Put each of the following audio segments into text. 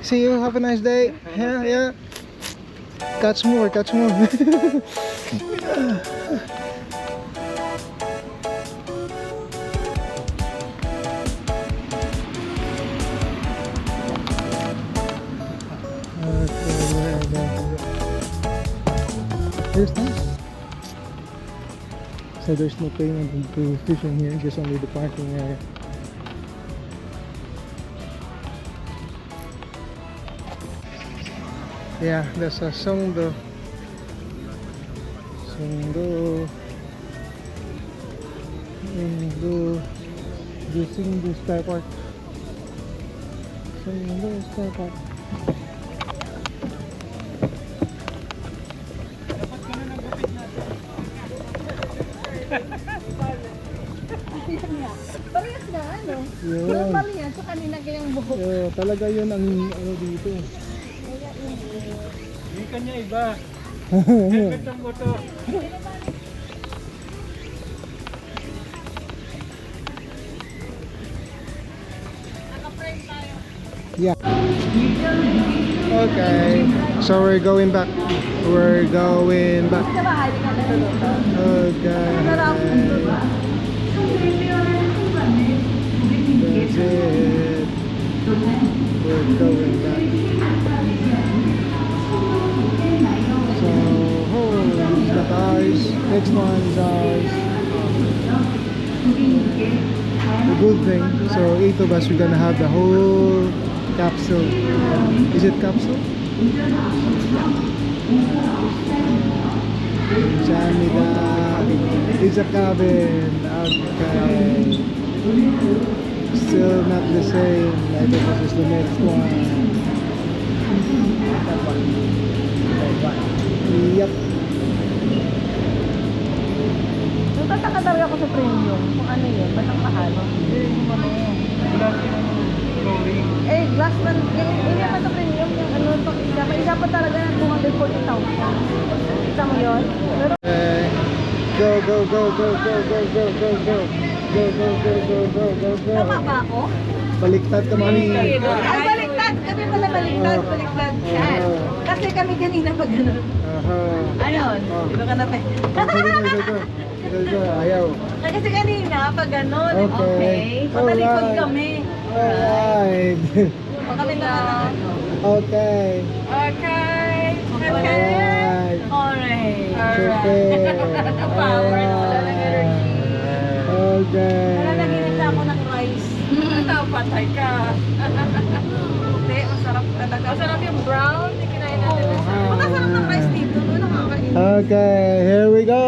See you. Have a nice day. Yeah, yeah. Catch more, catch more. Here's nice. So there's no payment into fishing here, just only the parking area. Yeah, there's a Songdo. Songdo. Songdo Sky Park. Songdo Sky Park. Parehas na ano? Yun. Normal yan sa kanina kayang buhok. Yo, talaga yun ang ano dito. Hindi kanya iba. Helmet ang motor. Yeah. Okay. So we're going back. We're going back. Sa bahay ka nagluluto. Okay. Sarap. That's it. We're going back. So, this is ours. Next one is ours. The good thing, so 8 of us, we're gonna have the whole capsule. Is it capsule? Jamida. It's a cabin. Okay. Still not the same. I think this is the next one. Yep. Nagtataka talaga ako sa premium. Kung ano yun, ba't ang mahal? Yung ano. Wala siyang flooring. Eh, glass man, yung naman sa premium, yung ano, pag isa, may isa pa talaga ng 240,000. Kita mo yun? Pero, Go, go, go, go, go, go, go, go, go. Go, go, go, go, go, go, go. tama ba ako? Baliktad ka mami. Ay, baliktad! Kami pala baliktad, baliktad. Yan. Kasi kami kanina pag gano'n. Ayun, dito ka na pa. Ayaw. Kasi kanina pag gano'n, Okay. okay. Patalikod kami. Alright. O kami na. Okay. Okay. Alright. Alright. Super. Power na wala ng energy. Okay. Nalalagyan na ako ng rice. Patay ka. Hindi, masarap talaga. Masarap yung brown. Hindi kinain natin. Makasarap ng rice dito. No, nakakain. Okay, here we go.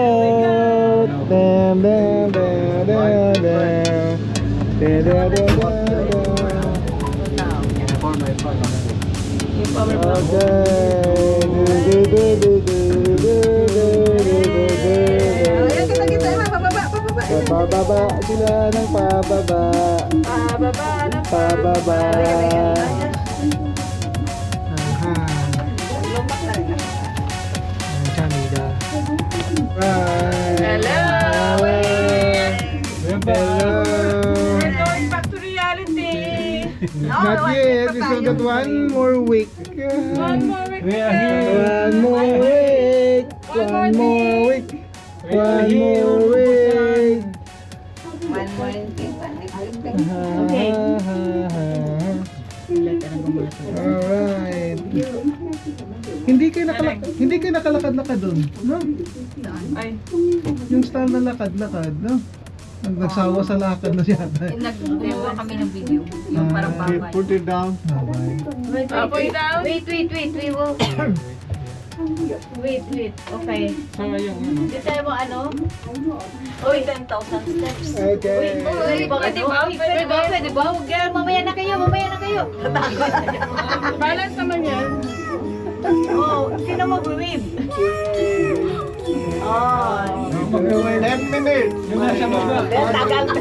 Bam, bam, bam, bam, bam. Bam, bam, bam, bam, bam. Okay. Ayan, kita-kita. Pababa, pababa. Pababa sila ng pababa. Pababa na Pababa. Lumak talaga. Jamida. Right. Hello. Hello. We're going back to reality. Not yet. We still got one more week. One more week. We are here. One more week. One more week. One more week. One more week. Okay. Alright. Hindi kayo nakalakad-lakad doon, no? Ay. Yung style na lakad-lakad, no? Nagsawa sa lakad na yata. Nag-demo kami ng video. Yung parang bawal. Put it down. Bye. Wait, we will. Wait. Okay. Saka yung ano. Dito mo ano? Uy, 10,000 steps. Okay. Uy, pwede ba? Pwede ba? Huwag yan. Mamaya na kayo. Balance naman yan. Oh, sino mag-wave? Oh. 10 minutes. Yung nasa baba. Tagal na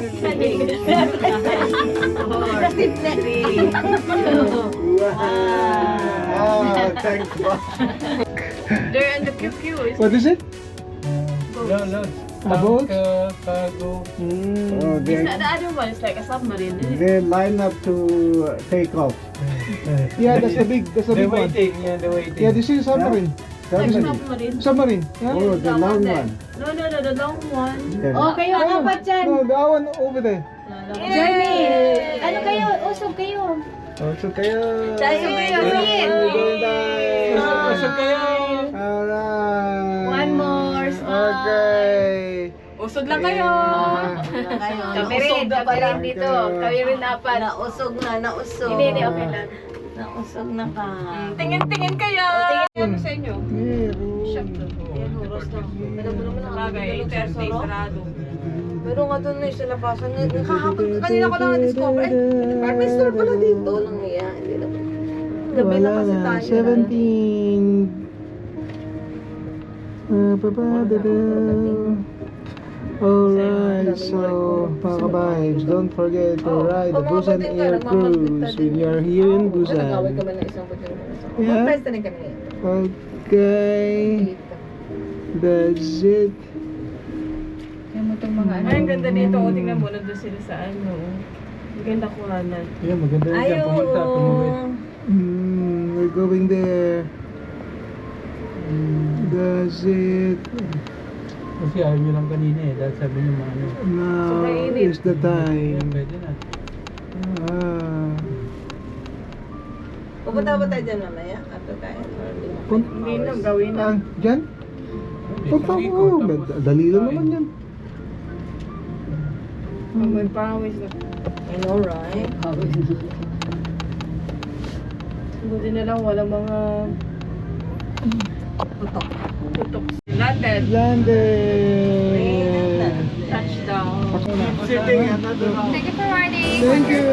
Thanks, boss. They're in the QQ. What is it? Load. A boat? Cargo. Oh, The other one is like a submarine. they line up to take off. Yeah, that's the big The one. waiting, yeah, the waiting. Yeah, this is submarine. Submarine. Yeah? Oh, the long one. No, the long one. Oh, kayo ang apat dyan. No, that one over there. Jeremy, ano kayo? Usog kayo. Oh, so kayo. Tayo kayo. Usog kayo. Alright. One more smile. Okay. Usod lang kayo. Kami rin dito. Kami rin apat. Nausog na, nausog. Hindi, okay lang. Nausog na ka. Tingin-tingin kayo. Ano sa inyo? Bagay, Thursday, sarado. Pero nga doon na yung sa labasan. Kahapon, kanina ko lang na-discover. Department store pala dito. Lang niya. Hindi na. Gabi na kasi tayo. 17. Alright, so mga ka-vibes, don't forget to ride the Busan Air Cruise when you are here in Nagawin Busan. kami ng isang pagkakas. Yeah. Mag-press na rin kami ngayon. Okay, that's it. Kaya mo itong mga ano. Ay, ang ganda nito. O, tingnan mo, nandun sila sa ano. Ang ganda kuhanan. Yeah, maganda rin dyan. Pumunta, tumawid. We're going there. That's it. Kasi ayaw nyo lang kanina eh. Dahil sabi nyo mga ano. Now is the Yeah, time. pwede na. Pupunta ba tayo dyan mamaya? After tayo? Or hindi mo? Hindi na, gawin na. Diyan? Punta Isang ko. ikot, tapos Dali lang kain. naman yan. May pawis na. I know, right? Buti na lang, walang mga putok. Landed. Landed. Touchdown. Sitting another round. Thank you for riding. Thank you.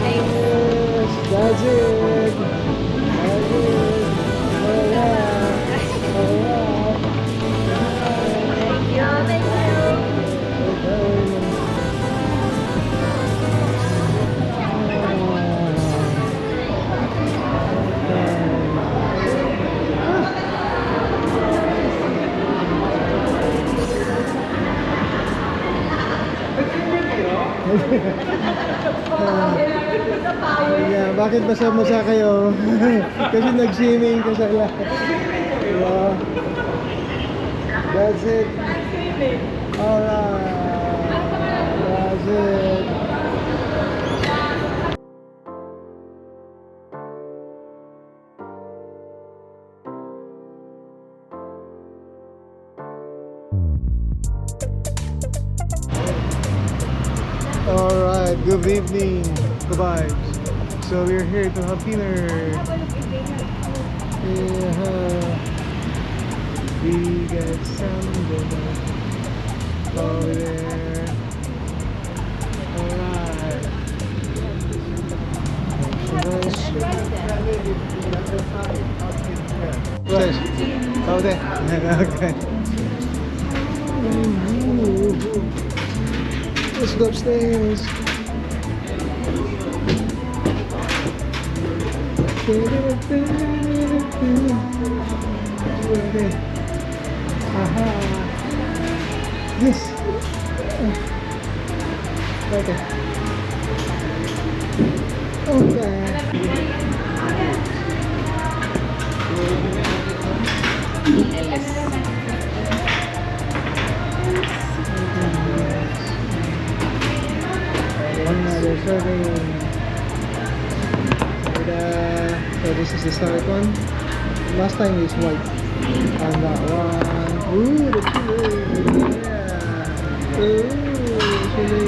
Yes, that's it. That's it. Alright. Alright. Thank you. Thank you. Yeah, bakit basa-basa kayo? Kasi nag-swimming ka sa lahat. Yeah. That's it. Alright. That's it. Alright, good evening, good vibes. So we're here to have dinner. Yeah. We got some dinner over there. Alright. Fresh. Over there. Okay. Let's go upstairs. Aha. Yes. Okay. Okay. Another serving. So this is the start one. Last time is white. And that one. Ooh, the chili. Yeah. Ooh, chili.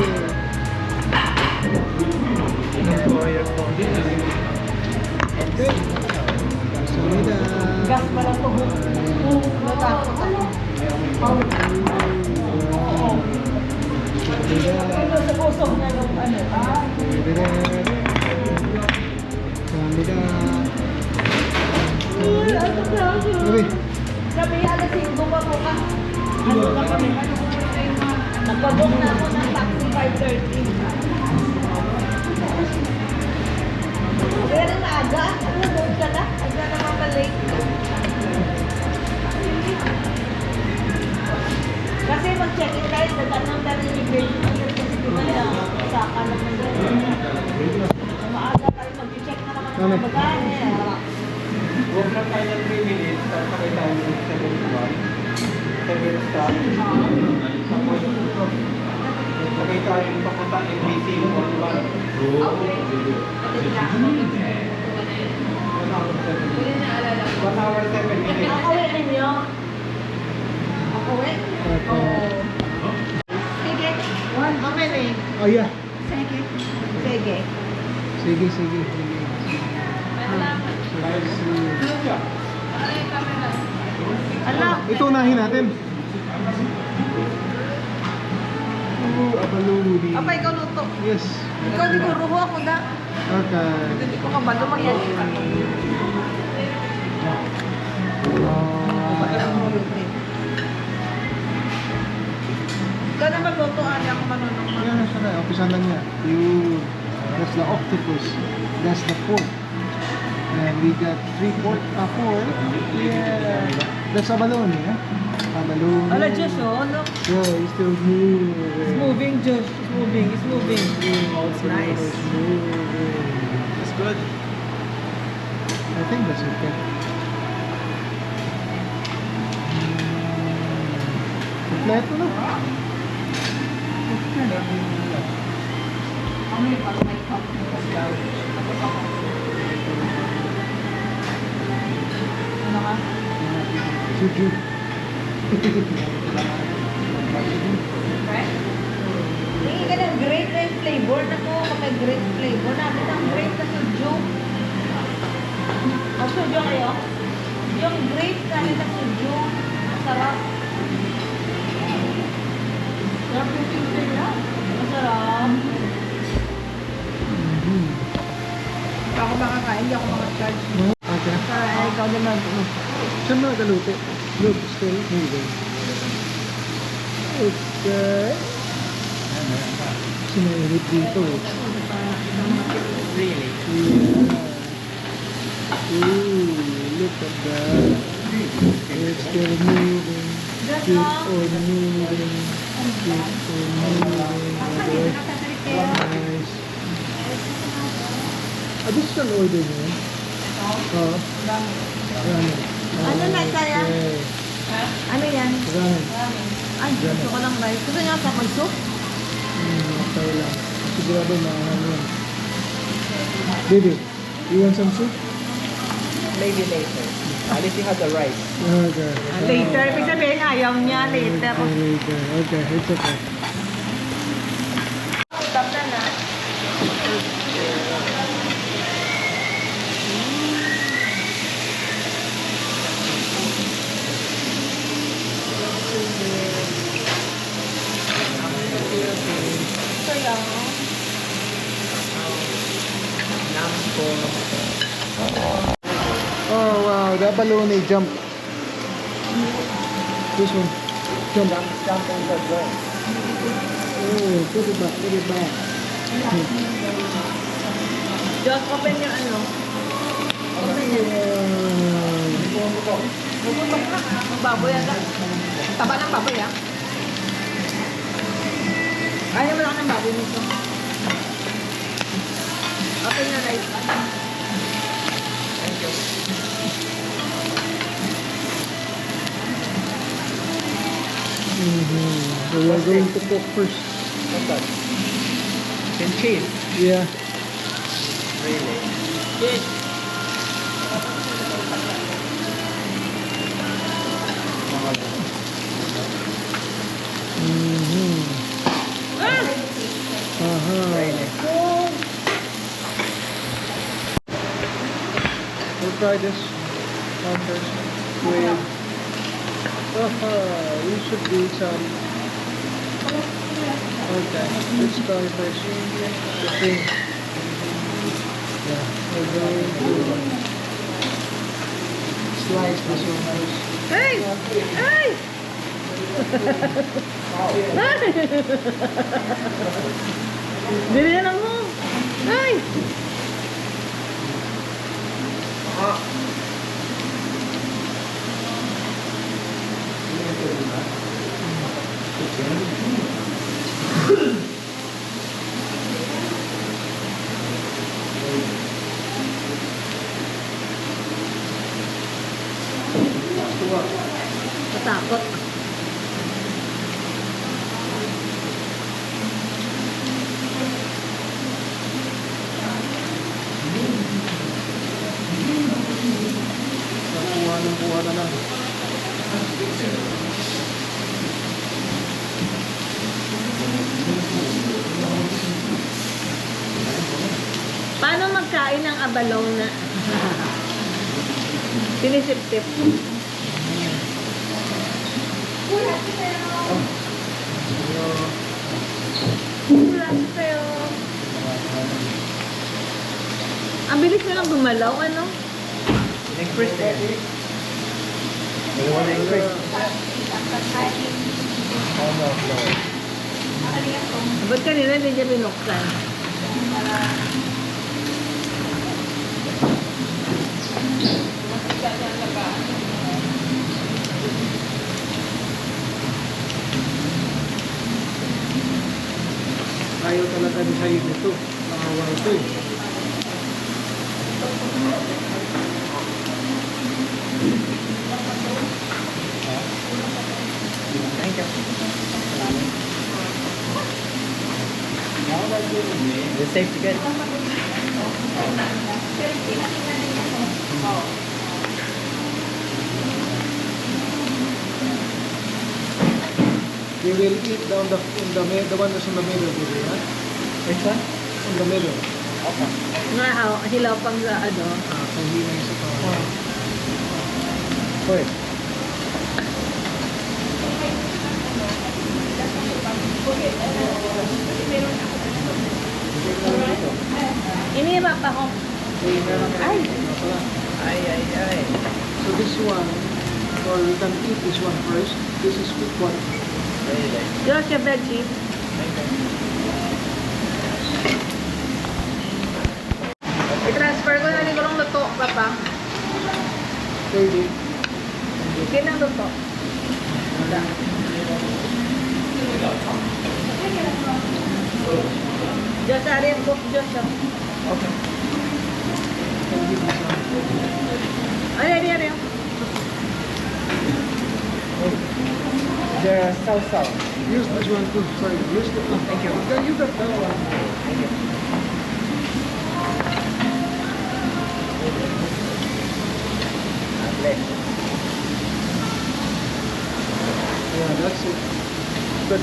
Okay. Samida. Gas pa lang to. Natakot ako. Sa puso na yung ano. Samida. Sabi, alas 5 pa po ka. Ano na kami? Nagpabok na ako ng taxi 5:30. Pero maaga, ano doon ka na? Aga na mapalate. Kasi mag-check-in tayo, datanong tayo yung immigration kasi di ba na saka naman doon. Maaga tayo Ano? Huwag lang tayo ng 3 minutes, tapos sakay tayo ng 7 stop. Tapos, sakay tayo yung papunta NBC, 1 hour 7 minutes. Nakakawin ninyo. Nakakawin? Sige. Okay na eh. Oh yeah. Sige. Sige. Sige, sige, sige. Alam. Ito unahin natin. Abaludi. Apa ikaw luto? Yes. Ikaw di ko ruho ako da. Okay. Hindi ko kabalo magyari. Ikaw na magluto, ani ako manunong mo. Yan na siya na. Umpisa na niya. Yun. That's the octopus. That's the pork. And we got 3 pork. 4. Yeah. That's abalone, yeah? Abalone. Ala, Diyos, oh, look. Yeah, it's still moving. It's moving, Josh. It's moving. It's moving. Oh, it's nice. It's moving. That's good. I think that's okay. Kompleto na. Okay. Ano ka? Suju. Hindi ka ng great na yung flavor. Naku, kapag great flavor. Natin ang great na suju. O, suju kayo? Yung great natin na suju. Masarap. Sarap yung filter na. Masarap. Hindi ako makakain. Hindi ako makacharge. Okay. Ay, ikaw naman. Saan mga galuti? Look, still moving. Okay. Sinainit dito eh. Really? Yeah. Ooh, look at that. It's still moving. Keep on moving. Keep on moving. Okay. Nice. Additional order niyo? Oo. Ramen. Ano na kaya? Okay. Ano yan? Ramen. Ay, gusto ko ng rice. Gusto niya sa soup? Okay lang. Sigurado mahal yan. Baby, you want some soup? Maybe later. At least you have the rice. Okay. Later. Ibig sabihin, ayaw niya. Later. Later. Okay, it's okay. Stop na na. Ito lang. Oh wow, that balloon jump. This one. Jump. Jump in the ground. Oh, put it back, put it back. Just open yung ano. Open yan. Puputok na. Ang baboy yan. Taba ng baboy ah. Ayaw mo lang ng baboy nito. Open na rice. So we are going to cook first. What's that? And cheese. Yeah. Really? Yes. We'll try this one first with. We should do some. Okay, let's try first the thing. Yeah, we're going to slice this one first. Hey! Hey! Dili na lang mo. Ay! abalaw na. Sinisip-sip. Ang bilis na lang gumalaw, ano? Increase na yan. You wanna increase? Ba't kanina hindi niya binuksan? Ayaw talaga ni sa'yo dito. Nakawa ito eh. Thank you. The safety good. You will eat down the one that's in the middle, baby, huh? Which one? In the middle. Okay. Hilaw pang sa ano. Hindi na yung sa tawa. Wait. Iniba pa ko. Ay! Ay. So this one, or we can eat this one first. This is quick one. Josh, your veggie. I-transfer ko na siguro ng luto, papa. Baby. Hindi ng luto. Josh, ari ang cook, Josh. Okay. Can give me some. Ari. The sauce. Use this one too. Sorry. Use the Thank you. Can you got that one? Thank you. Bless. Yeah, that's it. Good.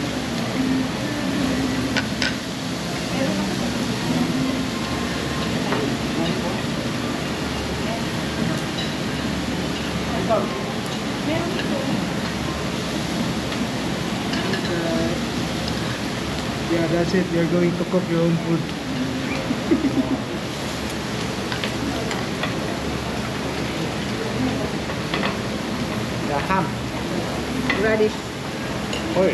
Yeah, that's it. You're going to cook your own food. The ham. Radish. Oil.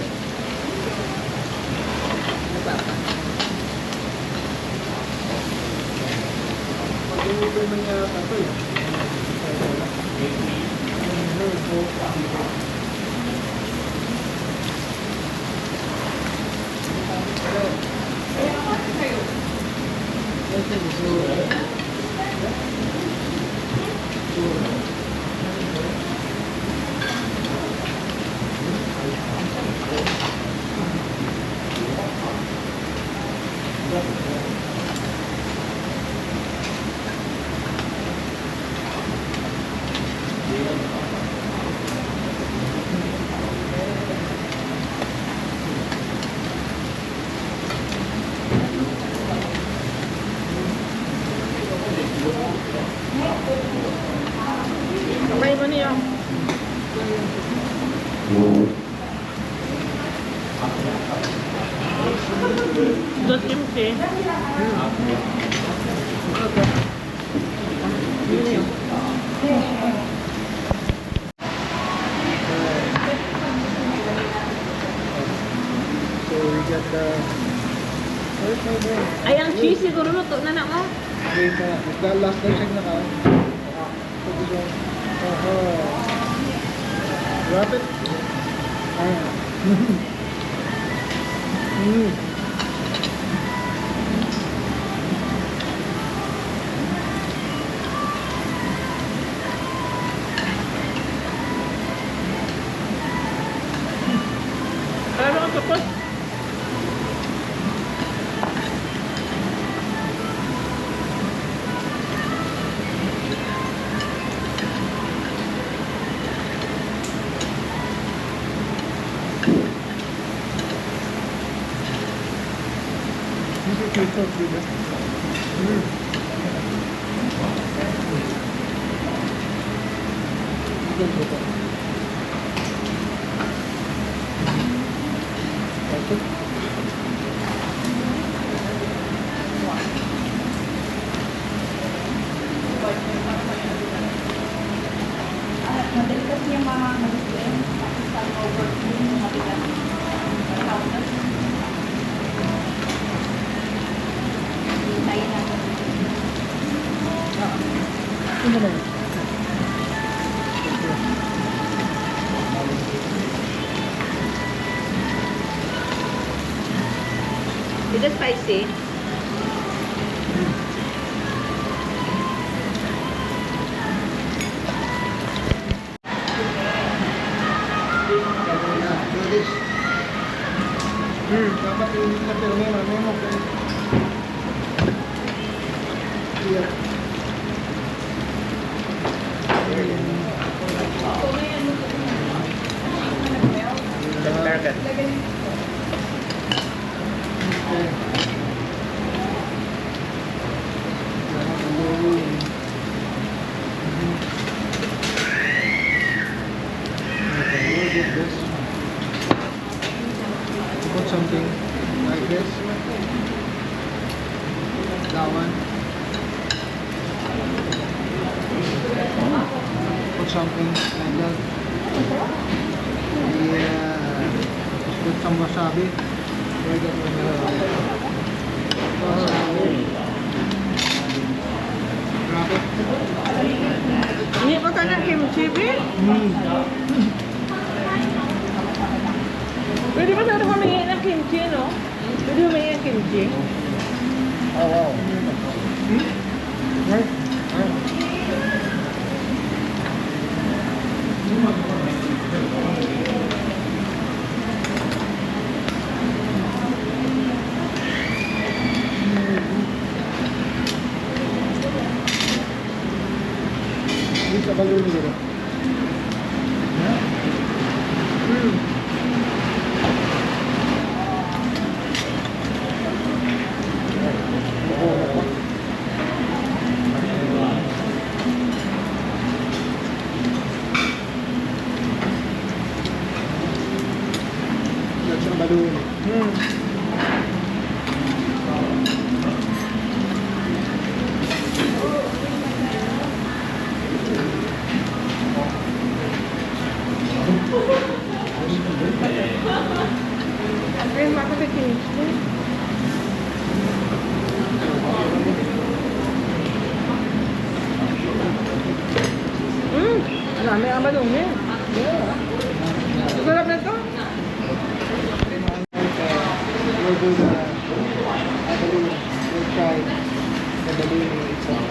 Mag-uwi man yata ito eh. Kamay mo niyo. Dos kimchi. So we got the... Where's my brain? Ay, ang cheese siguro luto na na mo. Wait, that last time check na ka. So this one. Wrap it. Ano ang tapos? Ganito po. Okay. Madali kasi yung mga mag-isip. Tapos ang overflow yung mabigat. Hintayin natin. Ano na yun? Is it spicy? Do this. Dapat yung na pirme, marunong mo. Yeah. American. Okay. Put something like this. That one. Put something like that. Yeah. Put some wasabi. Wasabi. Drop it. Hindi ko tayo ng kimchi, babe. Pwede ba tayo humingi ng kimchi, no? Pwede humingi ng kimchi? Oh, wow. Right? Bisa balon dito. That's a balloon. Ay, bakit may kimchi? Dami ang madumi. Sarap na ito. We'll do the balloon. We'll try the balloon itself.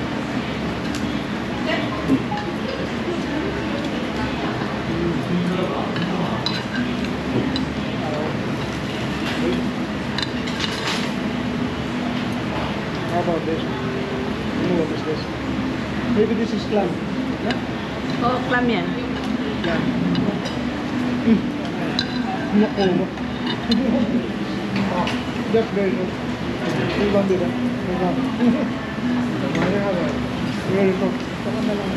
How about this? What is this? Maybe this is clam. Yeah? Oh, clam yan. Clam. Naku. Oh, that's very good. We want to do that. We want. Very good. Saka na lang.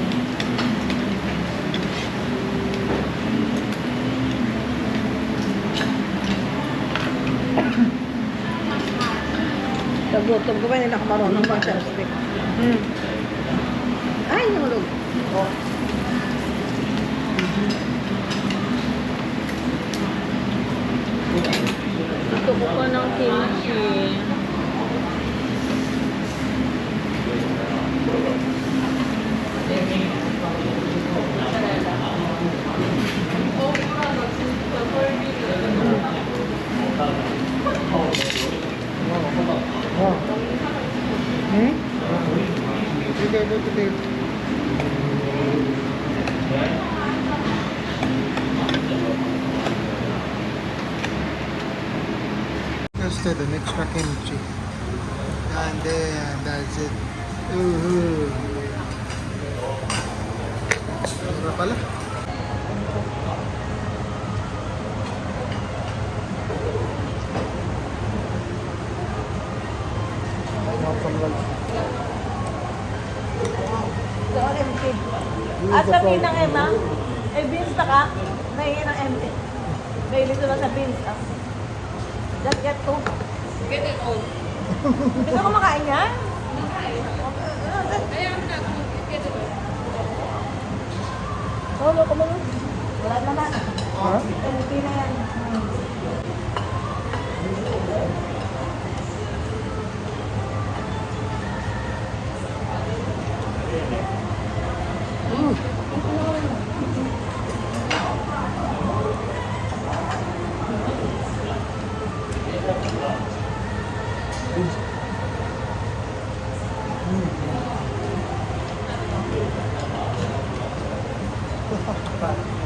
Tagutom ko ba nila kamarunong pang chopstick? Ay, nahulog. Oh. Gusto ko pa ng kimchi. Oh. Sige, go to tape. Just the extra kimchi. And then that's it. Sarap pala. At sabihin ng Emma, Eh, beans na ka? Nahingi ng empty. May ilito lang sa beans. Ah. Just get two. Get it all. Hindi ka kumakain yan? Ayaw na. Get it all. Solo ko mo. Wala na na. Ha? Empty na yan.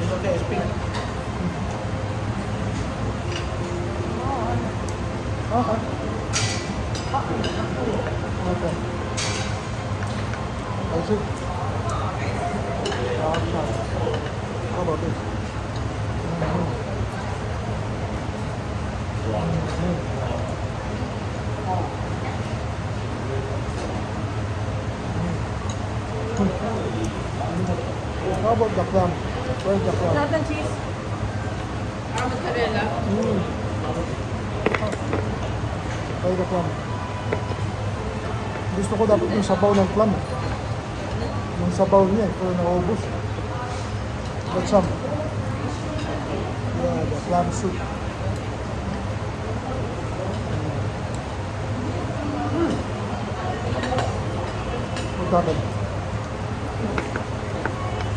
Ito sa SP. Okay. Okay. I see. How about this? How about the plum? Where's the plum? Lahat ng cheese. Mozzarella. Where's the plum? Gusto ko dapat yung sabaw ng plum. Yung sabaw niya, pero naubos. Got some. Yeah, the plum soup. What happened?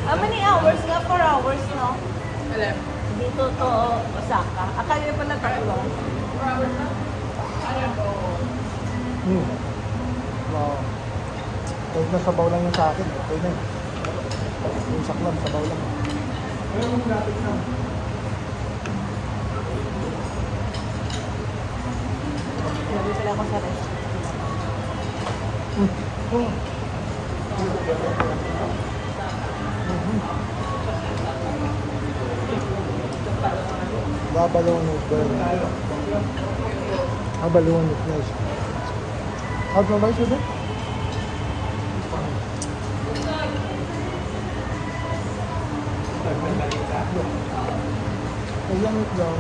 How many hours nga? 4 hours, no? Alam. Dito to Osaka. Akala niya pala tatlo. Wow. Kahit na sabaw lang yung sa akin, okay na yun. Yung saklam, sabaw lang. Sabi sila ako sa rest. Babalong with burn. Babalong with nice. How's the rice with it? Ayan it down.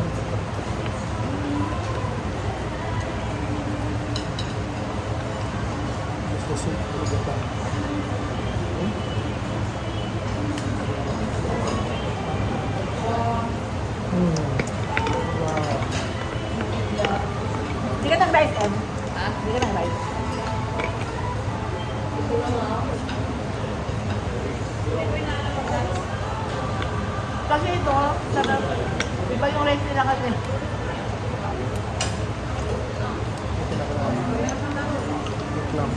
Just the soup a little bit down. Wow. Hindi ka nag-rice, Em? Ha? Hindi ka nag-rice. Kasi ito, sarap. Iba yung rice nila kasi. Plum.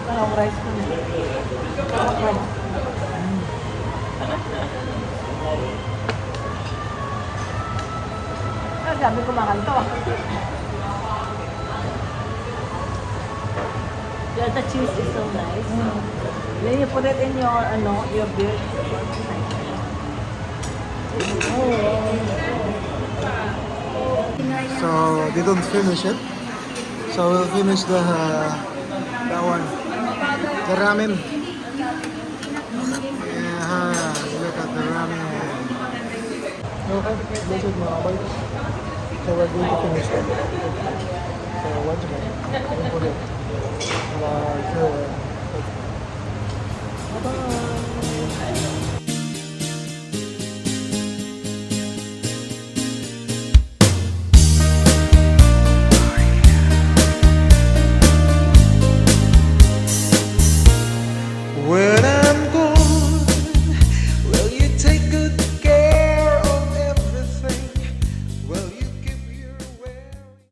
Anong rice ko na? Sarap rice. Ah, sabi ko makanto. Yeah, the cheese is so nice. Then you put it in your beer. So they don't finish it. So we'll finish that one. The ramen. Yeah, look at the ramen. Okay, this is my bite. So we're going to finish it. So once again, we'll put it like here. Bye-bye.